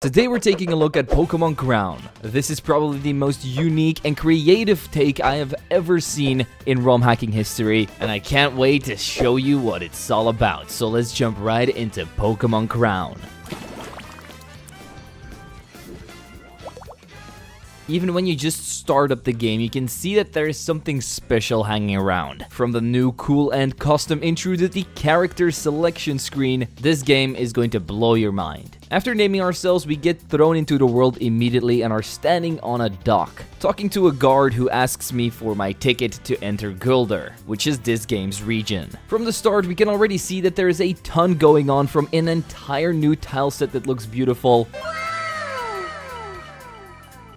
Today we're taking a look at Pokemon Crown. This is probably the most unique and creative take I have ever seen in ROM hacking history, and I can't wait to show you what it's all about. So let's jump right into Pokemon Crown. Even when you just start up the game, you can see that there is something special hanging around. From the new cool and custom intro to the character selection screen, this game is going to blow your mind. After naming ourselves, we get thrown into the world immediately and are standing on a dock, talking to a guard who asks me for my ticket to enter Zwiggojr, which is this game's region. From the start, we can already see that there is a ton going on, from an entire new tileset that looks beautiful,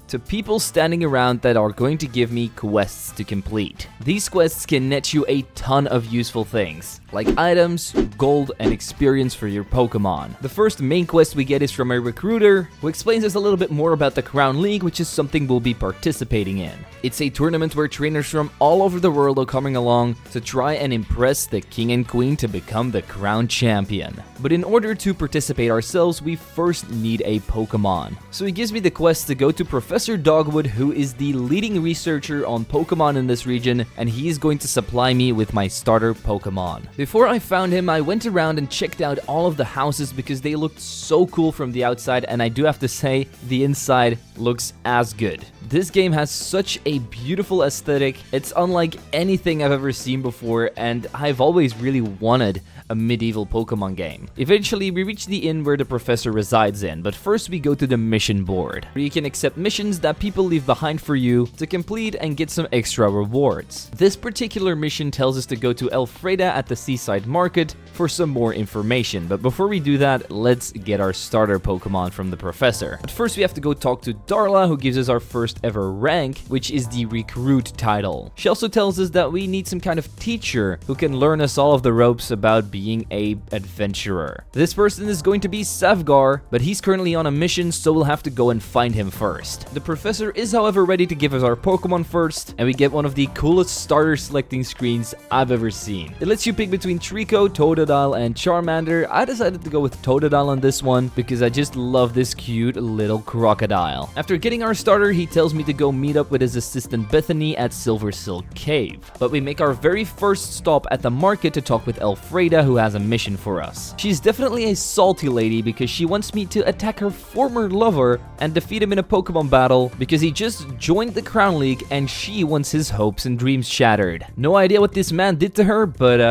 to people standing around that are going to give me quests to complete. These quests can net you a ton of useful things, like items, gold, and experience for your Pokemon. The first main quest we get is from a recruiter, who explains us a little bit more about the Crown League, which is something we'll be participating in. It's a tournament where trainers from all over the world are coming along to try and impress the king and queen to become the Crown champion. But in order to participate ourselves, we first need a Pokemon. So he gives me the quest to go to Professor Dogwood, who is the leading researcher on Pokemon in this region, and he is going to supply me with my starter Pokemon. Before I found him, I went around and checked out all of the houses because they looked so cool from the outside, and I do have to say, the inside looks as good. This game has such a beautiful aesthetic. It's unlike anything I've ever seen before, and I've always really wanted a medieval Pokemon game. Eventually, we reach the inn where the professor resides in, but first we go to the mission board, where you can accept missions that people leave behind for you to complete and get some extra rewards. This particular mission tells us to go to Elfreda at the seaside market for some more information, but before we do that, let's get our starter Pokemon from the professor. But first we have to go talk to Darla, who gives us our first ever rank, which is the recruit title. She also tells us that we need some kind of teacher who can learn us all of the ropes about being a adventurer. This person is going to be Savgar, but he's currently on a mission, so we'll have to go and find him first. The professor is however ready to give us our Pokemon first, and we get one of the coolest starter selecting screens I've ever seen. It lets you pick between Trico, Totodile, and Charmander. I decided to go with Totodile on this one because I just love this cute little crocodile. After getting our starter, he tells me to go meet up with his assistant Bethany at Silver Silk Cave. But we make our very first stop at the market to talk with Elfreda, who has a mission for us. She's definitely a salty lady because she wants me to attack her former lover and defeat him in a Pokemon battle because he just joined the Crown League and she wants his hopes and dreams shattered. No idea what this man did to her, but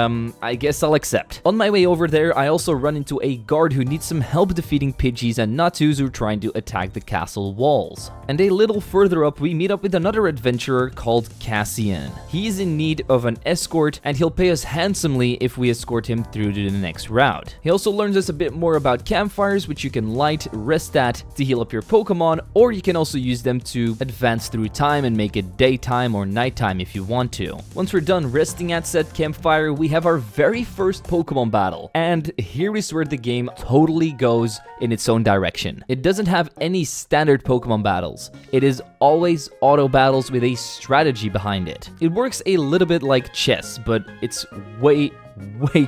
I guess I'll accept. On my way over there, I also run into a guard who needs some help defeating Pidgeys and Natus who are trying to attack the castle walls. And a little further up, we meet up with another adventurer called Cassian. He is in need of an escort, and he'll pay us handsomely if we escort him through to the next route. He also learns us a bit more about campfires, which you can light, rest at to heal up your Pokemon, or you can also use them to advance through time and make it daytime or nighttime if you want to. Once we're done resting at said campfire, we have our very first Pokemon battle, and here is where the game totally goes in its own direction. It doesn't have any standard Pokemon battles. It is always auto battles with a strategy behind it. It works a little bit like chess, but it's way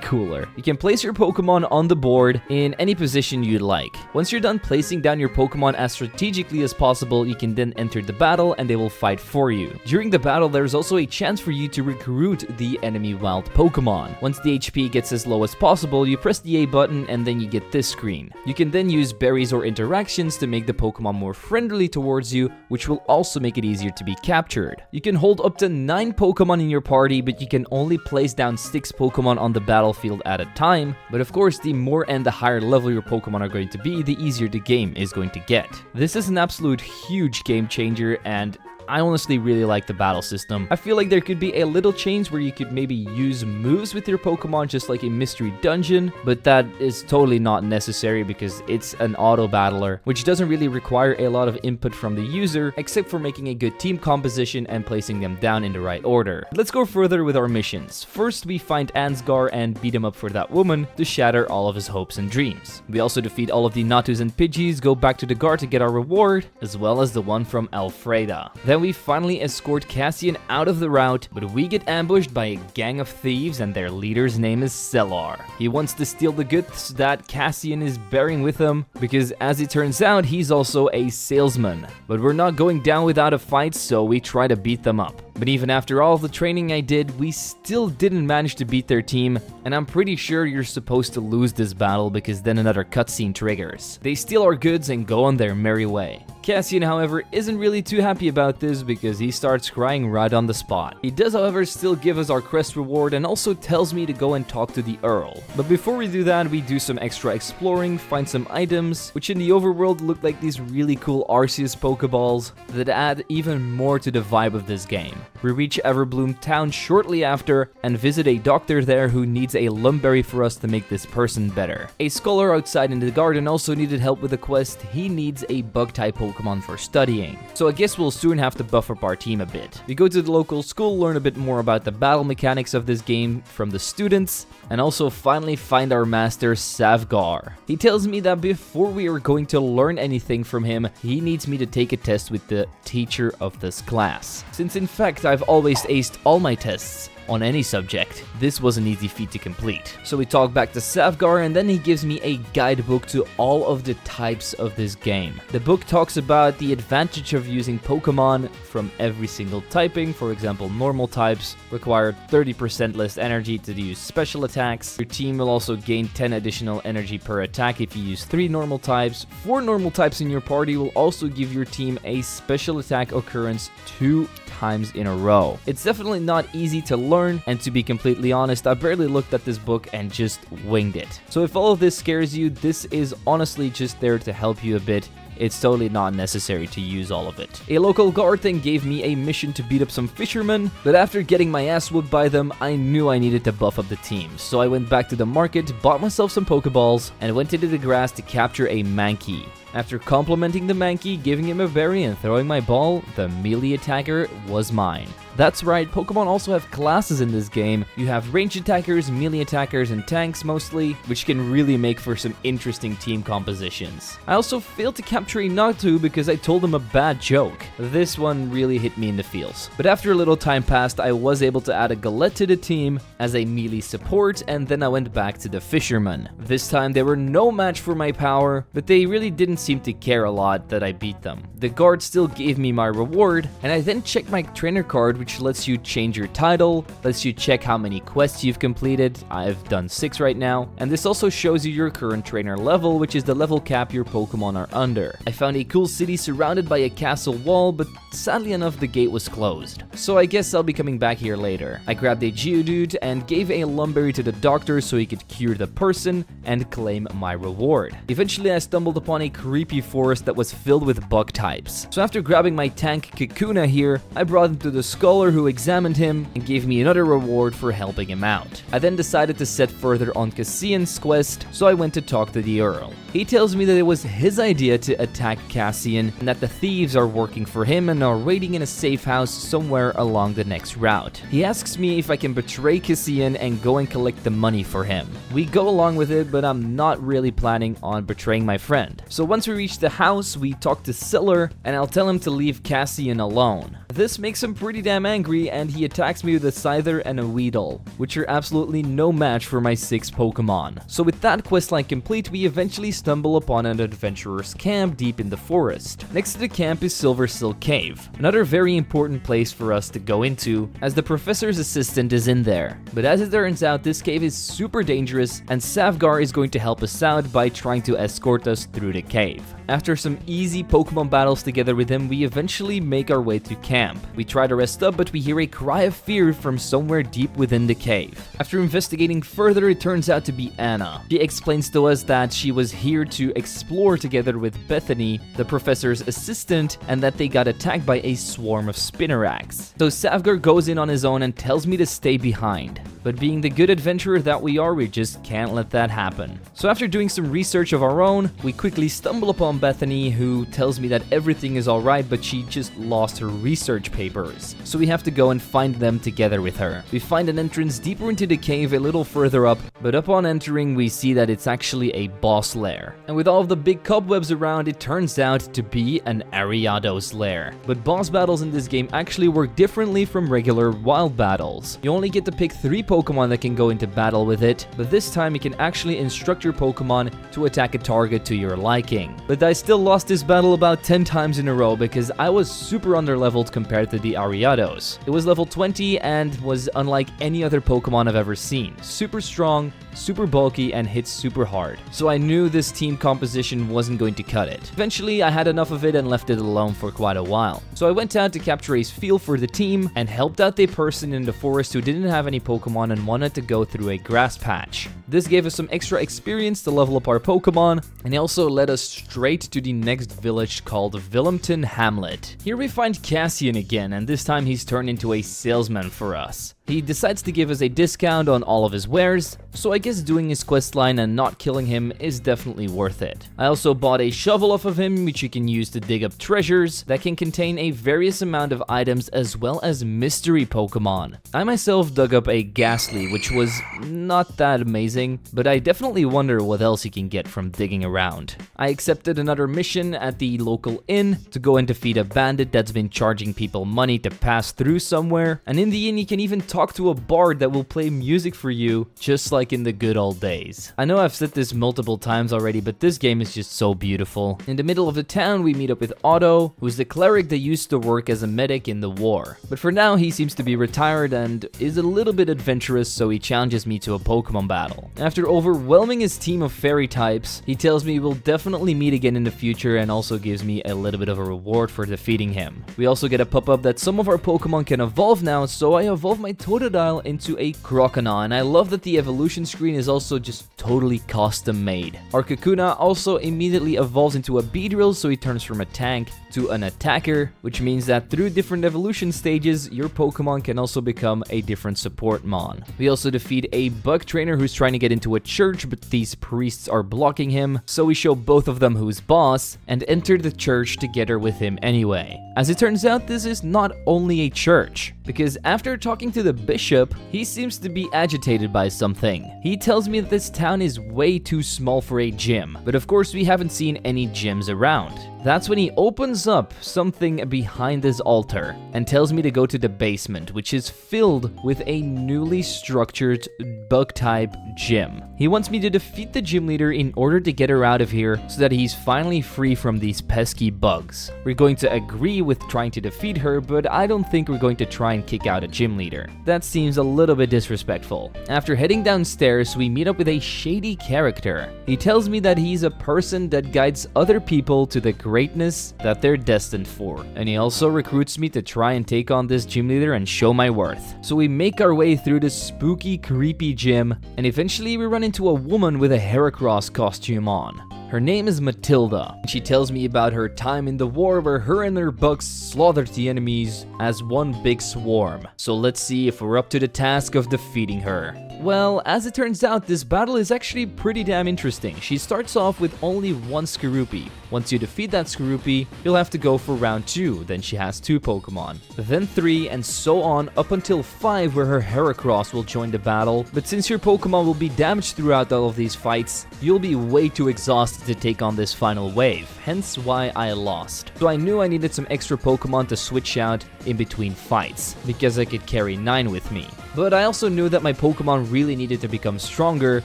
cooler. You can place your Pokemon on the board in any position you'd like. Once you're done placing down your Pokemon as strategically as possible, you can then enter the battle and they will fight for you. During the battle, there's also a chance for you to recruit the enemy wild Pokemon. Once the HP gets as low as possible, you press the A button and then you get this screen. You can then use berries or interactions to make the Pokemon more friendly towards you, which will also make it easier to be captured. You can hold up to 9 Pokemon in your party, but you can only place down 6 Pokemon on the battlefield at a time, but of course the more and the higher level your Pokemon are going to be, the easier the game is going to get. This is an absolute huge game changer, and I honestly really like the battle system. I feel like there could be a little change where you could maybe use moves with your Pokemon just like a mystery dungeon, but that is totally not necessary because it's an auto battler, which doesn't really require a lot of input from the user, except for making a good team composition and placing them down in the right order. Let's go further with our missions. First, we find Ansgar and beat him up for that woman to shatter all of his hopes and dreams. We also defeat all of the Natus and Pidgeys, go back to the guard to get our reward, as well as the one from Elfreda. Then Then we finally escort Cassian out of the route, but we get ambushed by a gang of thieves and their leader's name is Cellar. He wants to steal the goods that Cassian is bearing with him, because as it turns out, he's also a salesman. But we're not going down without a fight, so we try to beat them up. But even after all of the training I did, we still didn't manage to beat their team, and I'm pretty sure you're supposed to lose this battle because then another cutscene triggers. They steal our goods and go on their merry way. Cassian, however, isn't really too happy about this because he starts crying right on the spot. He does, however, still give us our quest reward and also tells me to go and talk to the Earl. But before we do that, we do some extra exploring, find some items, which in the overworld look like these really cool Arceus Pokeballs that add even more to the vibe of this game. We reach Everbloom Town shortly after and visit a doctor there who needs a lumberry for us to make this person better. A scholar outside in the garden also needed help with a quest. He needs a bug-type Pokemon for studying. So I guess we'll soon have to buff up our team a bit. We go to the local school, learn a bit more about the battle mechanics of this game from the students, and also finally find our master Zviggo. He tells me that before we are going to learn anything from him, he needs me to take a test with the teacher of this class. Since in fact I've always aced all my tests on any subject, this was an easy feat to complete. So we talk back to Zviggo and then he gives me a guidebook to all of the types of this game. The book talks about the advantage of using Pokemon from every single typing. For example, normal types require 30% less energy to use special attacks. Your team will also gain 10 additional energy per attack if you use 3 normal types. 4 normal types in your party will also give your team a special attack occurrence 2 times in a row. It's definitely not easy to learn, and to be completely honest, I barely looked at this book and just winged it. So if all of this scares you, this is honestly just there to help you a bit. It's totally not necessary to use all of it. A local guard then gave me a mission to beat up some fishermen, but after getting my ass whooped by them, I knew I needed to buff up the team. So I went back to the market, bought myself some Pokeballs, and went into the grass to capture a Mankey. After complimenting the Mankey, giving him a berry, and throwing my ball, the melee attacker was mine. That's right, Pokemon also have classes in this game. You have range attackers, melee attackers, and tanks mostly, which can really make for some interesting team compositions. I also failed to capture a Natu because I told him a bad joke. This one really hit me in the feels. But after a little time passed, I was able to add a Galette to the team as a melee support, and then I went back to the fishermen. This time they were no match for my power, but they really didn't seem to care a lot that I beat them. The guard still gave me my reward, and I then checked my trainer card, which lets you change your title, lets you check how many quests you've completed. I've done 6 right now, and this also shows you your current trainer level, which is the level cap your Pokemon are under. I found a cool city surrounded by a castle wall, but sadly enough the gate was closed. So I guess I'll be coming back here later. I grabbed a Geodude and gave a Lumberry to the doctor so he could cure the person and claim my reward. Eventually I stumbled upon a creepy forest that was filled with bug types. So after grabbing my tank Kakuna here, I brought him to the scholar who examined him and gave me another reward for helping him out. I then decided to set further on Cassian's quest, so I went to talk to the Earl. He tells me that it was his idea to attack Cassian and that the thieves are working for him and are waiting in a safe house somewhere along the next route. He asks me if I can betray Cassian and go and collect the money for him. We go along with it, but I'm not really planning on betraying my friend. So once we reach the house, we talk to Siller and I'll tell him to leave Cassian alone. This makes him pretty damn angry and he attacks me with a Scyther and a Weedle, which are absolutely no match for my 6 Pokemon. So with that questline complete, we eventually stumble upon an adventurer's camp deep in the forest. Next to the camp is Silversilk Cave, another very important place for us to go into, as the professor's assistant is in there. But as it turns out, this cave is super dangerous and Zviggo is going to help us out by trying to escort us through the cave. After some easy Pokemon battles together with him, we eventually make our way to camp. We try to rest up, but we hear a cry of fear from somewhere deep within the cave. After investigating further, it turns out to be Anna. She explains to us that she was here to explore together with Bethany, the professor's assistant, and that they got attacked by a swarm of Spinneracks. So Zviggo goes in on his own and tells me to stay behind. But being the good adventurer that we are, we just can't let that happen. So after doing some research of our own, we quickly stumble upon Mom Bethany, who tells me that everything is alright, but she just lost her research papers. So we have to go and find them together with her. We find an entrance deeper into the cave a little further up, but upon entering we see that it's actually a boss lair. And with all of the big cobwebs around, it turns out to be an Ariados lair. But boss battles in this game actually work differently from regular wild battles. You only get to pick 3 Pokemon that can go into battle with it, but this time you can actually instruct your Pokemon to attack a target to your liking. But I still lost this battle about 10 times in a row because I was super underleveled compared to the Ariados. It was level 20 and was unlike any other Pokemon I've ever seen. Super strong, super bulky, and hits super hard. So I knew this team composition wasn't going to cut it. Eventually I had enough of it and left it alone for quite a while. So I went out to capture a feel for the team and helped out a person in the forest who didn't have any Pokemon and wanted to go through a grass patch. This gave us some extra experience to level up our Pokemon, and it also led us straight to the next village called Willemton Hamlet. Here we find Cassian again, and this time he's turned into a salesman for us. He decides to give us a discount on all of his wares, so I guess doing his questline and not killing him is definitely worth it. I also bought a shovel off of him, which you can use to dig up treasures that can contain a various amount of items as well as mystery Pokemon. I myself dug up a Ghastly, which was not that amazing, but I definitely wonder what else you can get from digging around. I accepted another mission at the local inn to go and defeat a bandit that's been charging people money to pass through somewhere, and in the inn you can even talk to a bard that will play music for you, just like in the good old days. I know I've said this multiple times already, but this game is just so beautiful. In the middle of the town, we meet up with Otto, who's the cleric that used to work as a medic in the war. But for now, he seems to be retired and is a little bit adventurous, so he challenges me to a Pokemon battle. After overwhelming his team of fairy types, he tells me we'll definitely meet again in the future and also gives me a little bit of a reward for defeating him. We also get a pop-up that some of our Pokemon can evolve now, so I evolve my Totodile into a Croconaw, and I love that the evolution screen is also just totally custom made. Our Kakuna also immediately evolves into a Beedrill, so he turns from a tank to an attacker, which means that through different evolution stages, your Pokemon can also become a different support mon. We also defeat a bug trainer who's trying to get into a church, but these priests are blocking him, so we show both of them who's boss and enter the church together with him anyway. As it turns out, this is not only a church, because after talking to the bishop, he seems to be agitated by something. He tells me that this town is way too small for a gym, but of course we haven't seen any gyms around. That's when he opens up something behind his altar and tells me to go to the basement, which is filled with a newly structured bug-type gym. He wants me to defeat the gym leader in order to get her out of here so that he's finally free from these pesky bugs. We're going to agree with trying to defeat her, but I don't think we're going to try and kick out a gym leader. That seems a little bit disrespectful. After heading downstairs, we meet up with a shady character. He tells me that he's a person that guides other people to the greatness that they're destined for, and he also recruits me to try and take on this gym leader and show my worth. So we make our way through this spooky, creepy gym, and eventually we run into a woman with a Heracross costume on. Her name is Matilda. She tells me about her time in the war where her and her bugs slaughtered the enemies as one big swarm. So let's see if we're up to the task of defeating her. Well, as it turns out, this battle is actually pretty damn interesting. She starts off with only one Skorupi. Once you defeat that Skorupi, you'll have to go for round 2, then she has 2 Pokemon. Then 3, and so on up until 5, where her Heracross will join the battle. But since your Pokemon will be damaged throughout all of these fights, you'll be way too exhausted to take on this final wave, hence why I lost. So I knew I needed some extra Pokemon to switch out in between fights, because I could carry 9 with me. But I also knew that my Pokemon really needed to become stronger,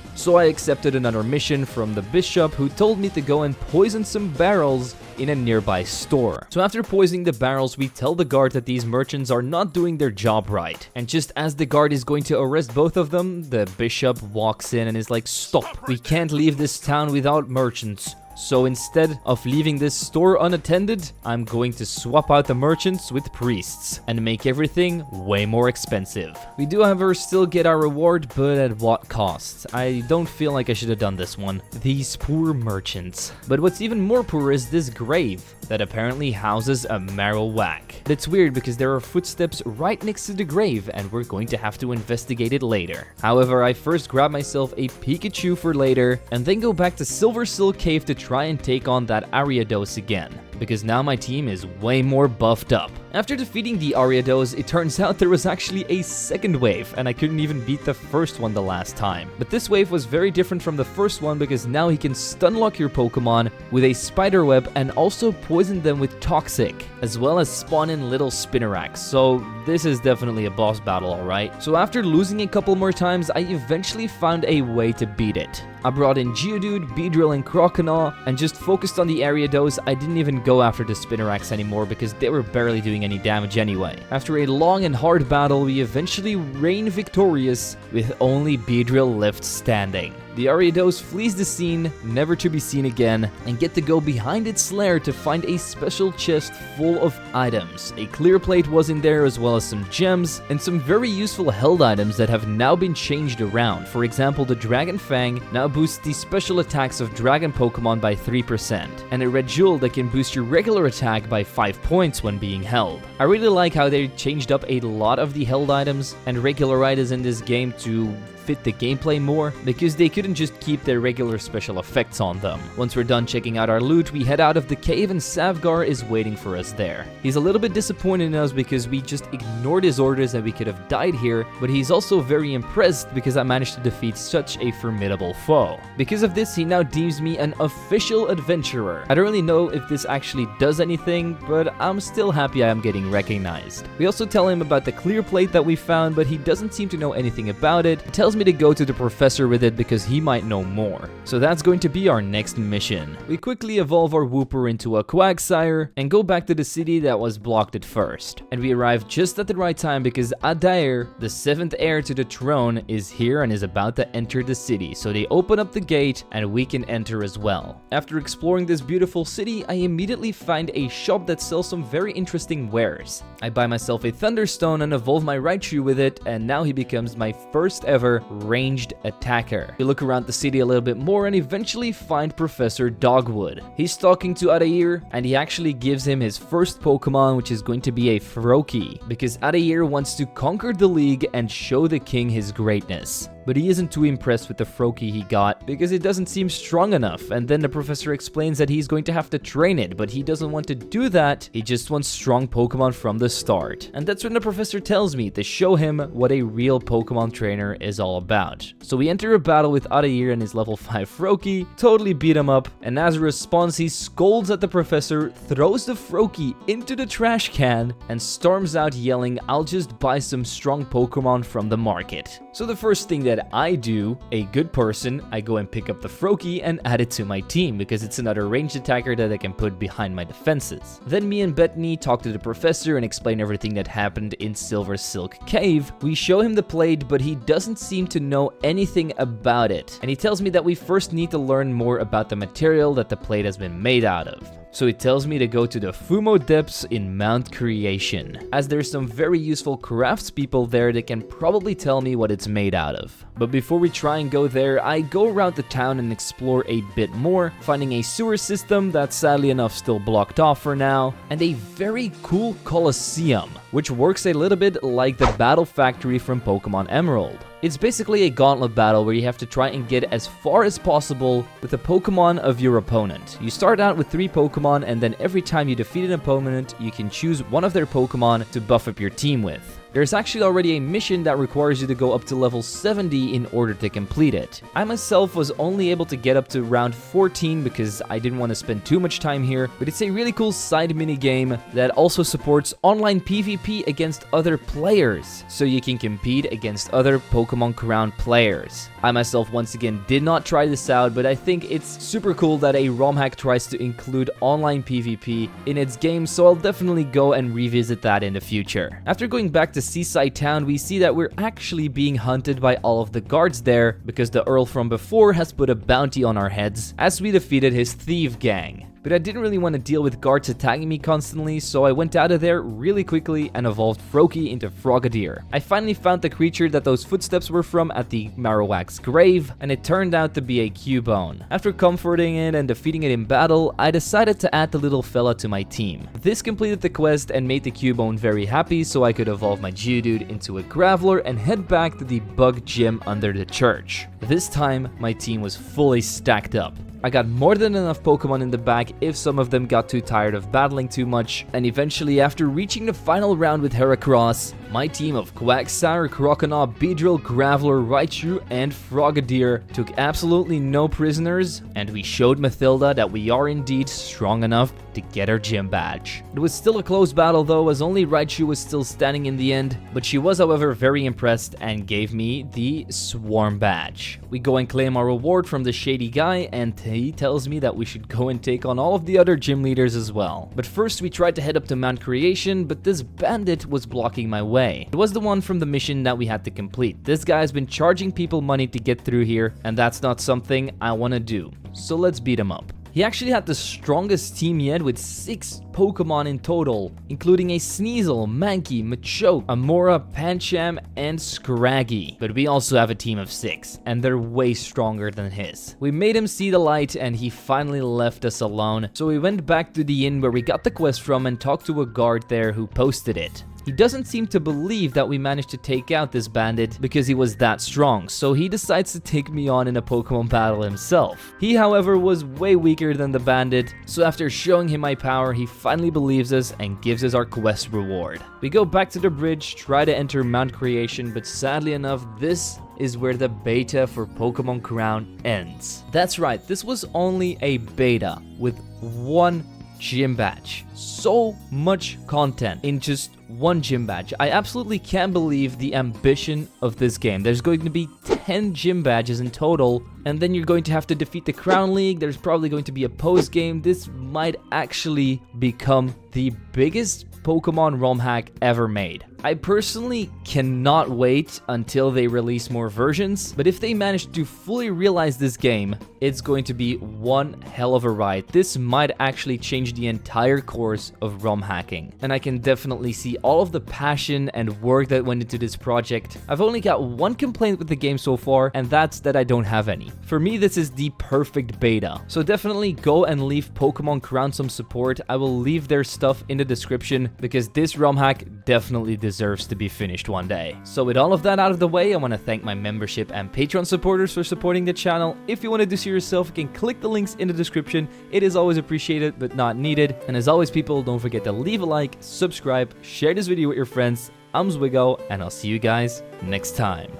so I accepted another mission from the bishop, who told me to go and poison some barrels in a nearby store. So after poisoning the barrels, we tell the guard that these merchants are not doing their job right. And just as the guard is going to arrest both of them, the bishop walks in and is like, "Stop, we can't leave this town without merchants. So instead of leaving this store unattended, I'm going to swap out the merchants with priests and make everything way more expensive." We do, however, still get our reward, but at what cost? I don't feel like I should have done this one. These poor merchants. But what's even more poor is this grave that apparently houses a Marowak. It's weird because there are footsteps right next to the grave, and we're going to have to investigate it later. However, I first grab myself a Pikachu for later, and then go back to Silver Silk Cave to try and take on that Ariados again, because now my team is way more buffed up. After defeating the Ariados, it turns out there was actually a second wave, and I couldn't even beat the first one the last time. But this wave was very different from the first one because now he can stunlock your Pokemon with a spider web and also poison them with Toxic, as well as spawn in little Spinneracks, so this is definitely a boss battle, alright. So after losing a couple more times, I eventually found a way to beat it. I brought in Geodude, Beedrill, and Croconaw, and just focused on the Ariados. I didn't even go after the Spinneracks anymore because they were barely doing any damage anyway. After a long and hard battle, we eventually reign victorious with only Beedrill left standing. The Ariados flees the scene, never to be seen again, and get to go behind its lair to find a special chest full of items. A clear plate was in there, as well as some gems, and some very useful held items that have now been changed around. For example, the Dragon Fang now boosts the special attacks of Dragon Pokemon by 3%, and a red jewel that can boost your regular attack by 5 points when being held. I really like how they changed up a lot of the held items and regular items in this game to fit the gameplay more, because they couldn't just keep their regular special effects on them. Once we're done checking out our loot, we head out of the cave and Savgar is waiting for us there. He's a little bit disappointed in us because we just ignored his orders and we could have died here, but he's also very impressed because I managed to defeat such a formidable foe. Because of this, he now deems me an official adventurer. I don't really know if this actually does anything, but I'm still happy I am getting recognized. We also tell him about the clear plate that we found, but he doesn't seem to know anything about it. He tells me to go to the professor with it because he might know more. So that's going to be our next mission. We quickly evolve our Wooper into a Quagsire and go back to the city that was blocked at first. And we arrive just at the right time because Adair, the 7th heir to the throne, is here and is about to enter the city. So they open up the gate and we can enter as well. After exploring this beautiful city, I immediately find a shop that sells some very interesting wares. I buy myself a Thunderstone and evolve my Raichu with it, and now he becomes my first ever ranged attacker. We look around the city a little bit more and eventually find Professor Dogwood. He's talking to Adair and he actually gives him his first Pokemon, which is going to be a Froakie, because Adair wants to conquer the league and show the king his greatness. But he isn't too impressed with the Froakie he got because it doesn't seem strong enough, and then the professor explains that he's going to have to train it, but he doesn't want to do that. He just wants strong Pokemon from the start. And that's when the professor tells me to show him what a real Pokemon trainer is all about. So we enter a battle with Adair and his level 5 Froakie, totally beat him up, and as a response he scolds at the professor, throws the Froakie into the trash can, and storms out yelling, "I'll just buy some strong Pokemon from the market." So the first thing that I do, a good person, I go and pick up the Froakie and add it to my team because it's another ranged attacker that I can put behind my defenses. Then me and Bethany talk to the professor and explain everything that happened in Silver Silk Cave. We show him the plate, but he doesn't seem to know anything about it. And he tells me that we first need to learn more about the material that the plate has been made out of. So he tells me to go to the Fumo Depths in Mount Creation, as there's some very useful craftspeople there that can probably tell me what it's made out of. But before we try and go there, I go around the town and explore a bit more, finding a sewer system that's sadly enough still blocked off for now, and a very cool Colosseum, which works a little bit like the Battle Factory from Pokemon Emerald. It's basically a gauntlet battle where you have to try and get as far as possible with the Pokemon of your opponent. You start out with 3 Pokemon, and then every time you defeat an opponent, you can choose one of their Pokemon to buff up your team with. There's actually already a mission that requires you to go up to level 70 in order to complete it. I myself was only able to get up to round 14 because I didn't want to spend too much time here, but it's a really cool side mini game that also supports online PvP against other players, so you can compete against other Pokemon Crown players. I myself once again did not try this out, but I think it's super cool that a ROM hack tries to include online PvP in its game, so I'll definitely go and revisit that in the future. After going back to Seaside Town, we see that we're actually being hunted by all of the guards there because the Earl from before has put a bounty on our heads as we defeated his thief gang. But I didn't really want to deal with guards attacking me constantly, so I went out of there really quickly and evolved Froakie into Frogadier. I finally found the creature that those footsteps were from at the Marowak's grave, and it turned out to be a Cubone. After comforting it and defeating it in battle, I decided to add the little fella to my team. This completed the quest and made the Cubone very happy, so I could evolve my Geodude into a Graveler and head back to the bug gym under the church. This time, my team was fully stacked up. I got more than enough Pokemon in the bag if some of them got too tired of battling too much, and eventually after reaching the final round with Heracross, my team of Quagsire, Croconaw, Beedrill, Graveler, Raichu, and Frogadier took absolutely no prisoners, and we showed Mathilda that we are indeed strong enough to get our gym badge. It was still a close battle though, as only Raichu was still standing in the end, but she was however very impressed and gave me the Swarm badge. We go and claim our reward from the shady guy, and he tells me that we should go and take on all of the other gym leaders as well. But first we tried to head up to Mount Creation, but this bandit was blocking my way. It was the one from the mission that we had to complete. This guy has been charging people money to get through here, and that's not something I want to do. So let's beat him up. He actually had the strongest team yet with 6 Pokemon in total, including a Sneasel, Mankey, Machoke, Amora, Pancham, and Scraggy. But we also have a team of 6, and they're way stronger than his. We made him see the light, and he finally left us alone. So we went back to the inn where we got the quest from and talked to a guard there who posted it. He doesn't seem to believe that we managed to take out this bandit because he was that strong, so he decides to take me on in a Pokemon battle himself. He, however, was way weaker than the bandit, so after showing him my power, he finally believes us and gives us our quest reward. We go back to the bridge, try to enter Mount Creation, but sadly enough, this is where the beta for Pokemon Crown ends. That's right, this was only a beta with 1 gym badge. So much content in just 1 gym badge. I absolutely can't believe the ambition of this game. There's going to be 10 gym badges in total, and then you're going to have to defeat the Crown League. There's probably going to be a post game. This might actually become the biggest Pokemon ROM hack ever made. I personally cannot wait until they release more versions, but if they manage to fully realize this game, it's going to be one hell of a ride. This might actually change the entire course of ROM hacking, and I can definitely see all of the passion and work that went into this project. I've only got 1 complaint with the game so far, and that's that I don't have any. For me, this is the perfect beta, so definitely go and leave Pokemon Crown some support. I will leave their stuff in the description because this ROM hack definitely deserves to be finished one day. So with all of that out of the way, I want to thank my membership and Patreon supporters for supporting the channel. If you want to do so yourself, you can click the links in the description. It is always appreciated but not needed. And as always, people, don't forget to leave a like, subscribe, share this video with your friends. I'm Zwiggo, and I'll see you guys next time.